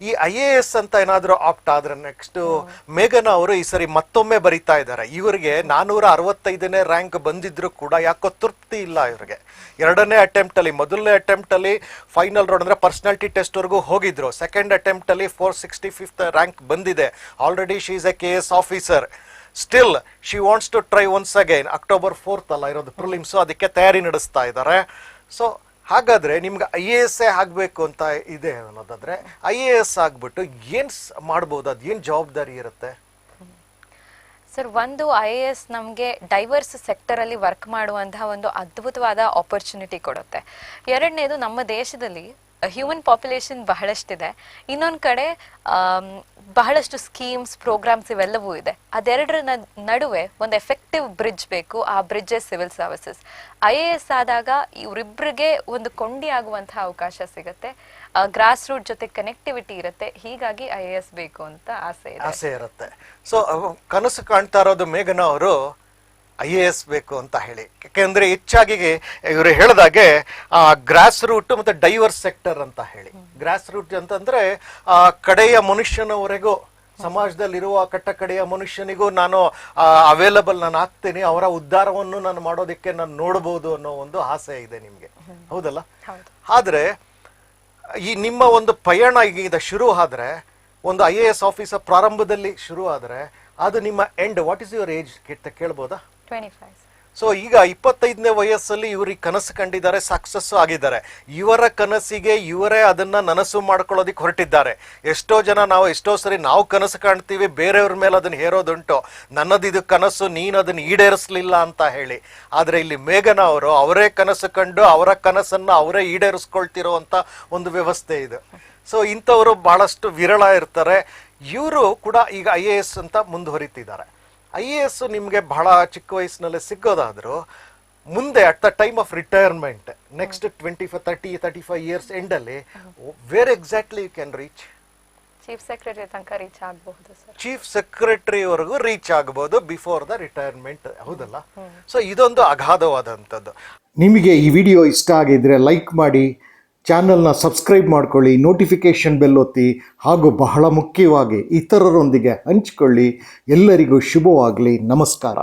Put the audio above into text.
ಈ IAS ಅಂತ ಏನಾದರೂ ಆಪ್ಟ್ ಆದ್ರೆ ನೆಕ್ಸ್ಟ್ ಮೇಘನಾ ಅವರು ಈ ಸರಿ ಮತ್ತೊಮ್ಮೆ ಬರೀತಾ ಇದ್ದಾರೆ. ಇವರಿಗೆ 465ನೇ ರ್ಯಾಂಕ್ ಬಂದಿದ್ರು ಕೂಡ ಯಾಕೋ ತೃಪ್ತಿ ಇಲ್ಲ ಇವ್ರಿಗೆ. ಎರಡನೇ ಅಟೆಂಪ್ಟ್ ಅಲ್ಲಿ, ಮೊದಲನೇ ಅಟೆಂಪ್ಟ್ ಅಲ್ಲಿ ಫೈನಲ್ ರೌಂಡ್ ಅಂದ್ರೆ ಪರ್ಸನಾಲಿಟಿ ಟೆಸ್ಟ್ ವರೆಗೂ ಹೋಗಿದ್ರು. ಸೆಕೆಂಡ್ ಅಟೆಂಪ್ಟ್ ಅಲ್ಲಿ 465th ರ್ಯಾಂಕ್ ಬಂದಿದೆ. Already she is a KS officer. Still she wants to try once again. October 4th ಅಲ್ಲ ಇರೋದು ಪ್ರಿಲಿಮ್ಸ್, ಅದಕ್ಕೆ ತಯಾರಿ ನಡೆಸ್ತಾ ಇದ್ದಾರೆ. ಸೊ ಹಾಗಾದ್ರೆ ನಿಮ್ಗೆ IAS ಆಗಬೇಕು ಅಂತ ಇದೆ ಅನ್ನೋದಾದ್ರೆ IAS ಆಗ್ಬಿಟ್ಟು ಏನ್ ಮಾಡ್ಬೋದು, ಅದು ಏನ್ ಜವಾಬ್ದಾರಿ ಇರುತ್ತೆ ಸರ್? ಒಂದು IAS ನಮಗೆ ಡೈವರ್ಸ್ ಸೆಕ್ಟರ್ ಅಲ್ಲಿ ವರ್ಕ್ ಮಾಡುವಂತಹ ಒಂದು ಅದ್ಭುತವಾದ ಆಪರ್ಚುನಿಟಿ ಕೊಡುತ್ತೆ. ಎರಡನೇದು, ನಮ್ಮ ದೇಶದಲ್ಲಿ ಹ್ಯೂಮನ್ ಪಾಪ್ಯುಲೇಷನ್ ಬಹಳಷ್ಟಿದೆ, ಇನ್ನೊಂದು ಕಡೆ ಬಹಳಷ್ಟು ಸ್ಕೀಮ್ಸ್ ಪ್ರೋಗ್ರಾಮ್ಸ್ ಇವೆಲ್ಲವೂ ಇದೆ. ಅದೆರಡರ ನಡುವೆ ಒಂದು ಎಫೆಕ್ಟಿವ್ ಬ್ರಿಡ್ಜ್ ಬೇಕು. ಆ ಬ್ರಿಡ್ಜ್ ಸಿವಿಲ್ ಸರ್ವಿಸಸ್. IAS ಆದಾಗ ಇವರಿಬ್ಬರಿಗೆ ಒಂದು ಕೊಂಡಿ ಆಗುವಂತಹ ಅವಕಾಶ ಸಿಗುತ್ತೆ. ಗ್ರಾಸ್ ರೂಟ್ ಜೊತೆ ಕನೆಕ್ಟಿವಿಟಿ ಇರುತ್ತೆ. ಹೀಗಾಗಿ IAS ಬೇಕು ಅಂತ ಆಸೆ ಇರುತ್ತೆ. ಸೊ ಕನಸು ಕಾಣ್ತಾ ಇರೋದು ಮೇಘನಾ ಅವರು IAS ಬೇಕು ಅಂತ ಹೇಳಿ. ಯಾಕೆಂದ್ರೆ ಹೆಚ್ಚಾಗಿ ಇವರು ಹೇಳಿದಾಗೆ ಗ್ರಾಸ್ ರೂಟ್ ಮತ್ತೆ ಡೈವರ್ಸ್ ಸೆಕ್ಟರ್ ಅಂತ ಹೇಳಿ. ಗ್ರಾಸ್ ರೂಟ್ ಅಂತಂದ್ರೆ ಕಡೆಯ ಮನುಷ್ಯನವರೆಗೂ, ಸಮಾಜದಲ್ಲಿರುವ ಕಟ್ಟಕಡೆಯ ಮನುಷ್ಯನಿಗೂ ನಾನು ಅವೈಲಬಲ್ ನಾನು ಆಗ್ತೀನಿ, ಅವರ ಉದ್ಧಾರವನ್ನು ನಾನು ಮಾಡೋದಕ್ಕೆ ನಾನು ನೋಡಬಹುದು ಅನ್ನೋ ಒಂದು ಆಸೆ ಇದೆ ನಿಮ್ಗೆ, ಹೌದಲ್ಲ? ಆದ್ರೆ ಈ ನಿಮ್ಮ ಒಂದು ಪಯಣ ಈಗ ಶುರು ಆದ್ರೆ, ಒಂದು IAS ಆಫೀಸರ್ ಪ್ರಾರಂಭದಲ್ಲಿ ಶುರು ಆದ್ರೆ, ಅದು ನಿಮ್ಮ and what is your age ಕೇಳ್ಬೋದಾ? 25. ಸೊ ಈಗ 25ನೇ ವಯಸ್ಸಲ್ಲಿ ಇವ್ರಿಗೆ ಕನಸು ಕಂಡಿದ್ದಾರೆ, ಸಕ್ಸಸ್ ಆಗಿದ್ದಾರೆ. ಇವರ ಕನಸಿಗೆ ಇವರೇ ಅದನ್ನ ನನಸು ಮಾಡ್ಕೊಳ್ಳೋದಿಕ್ ಹೊರಟಿದ್ದಾರೆ. ಎಷ್ಟೋ ಜನ ಎಷ್ಟೋ ಸರಿ ನಾವು ಕನಸು ಕಾಣ್ತೀವಿ, ಬೇರೆಯವ್ರ ಮೇಲೆ ಅದನ್ನ ಹೇರೋದುಂಟು, ನನ್ನದಿದು ಕನಸು, ನೀನು ಅದನ್ನ ಈಡೇರಿಸ್ಲಿಲ್ಲ ಅಂತ ಹೇಳಿ. ಆದ್ರೆ ಇಲ್ಲಿ ಮೇಘನಾ ಅವರು ಅವರೇ ಕನಸು ಕಂಡು ಅವರ ಕನಸನ್ನ ಅವರೇ ಈಡೇರಿಸ್ಕೊಳ್ತಿರೋ ಅಂತ ಒಂದು ವ್ಯವಸ್ಥೆ ಇದೆ. ಸೊ ಇಂಥವರು ಬಹಳಷ್ಟು ವಿರಳ ಇರ್ತಾರೆ. ಇವರು ಕೂಡ ಈಗ IAS ಅಂತ ಮುಂದುವರಿತಿದ್ದಾರೆ. IAS ನಿಮಗೆ ಬಹಳ ಚಿಕ್ಕ ವಯಸ್ಸಿನಲ್ಲೇ ಸಿಗೋದಾದ್ರು ಮುಂದೆ at the time of retirement next 35 years and ಅಲ್ಲಿ where exactly you can reach? Chief secretary ತನಕ ರೀಚ್ ಆಗಬಹುದು ಸರ್. ಚೀಫ್ ಸೆಕ್ರೆಟರಿ ವರೆಗೂ ರೀಚ್ ಆಗಬಹುದು ಬಿಫೋರ್ ದ ರಿಟೈರ್ಮೆಂಟ್, ಹೌದಲ್ಲ? ಸೊ ಇದೊಂದು ಅಗಾಧವಾದಂಥದ್ದು. ನಿಮಗೆ ಈ ವಿಡಿಯೋ ಇಷ್ಟ ಆಗಿದ್ರೆ ಲೈಕ್ ಮಾಡಿ, ಚಾನಲ್ನ ಸಬ್ಸ್ಕ್ರೈಬ್ ಮಾಡ್ಕೊಳ್ಳಿ, ನೋಟಿಫಿಕೇಷನ್ ಬೆಲ್ ಒತ್ತಿ, ಹಾಗೂ ಬಹಳ ಮುಖ್ಯವಾಗಿ ಇತರರೊಂದಿಗೆ ಹಂಚಿಕೊಳ್ಳಿ. ಎಲ್ಲರಿಗೂ ಶುಭವಾಗಲಿ. ನಮಸ್ಕಾರ.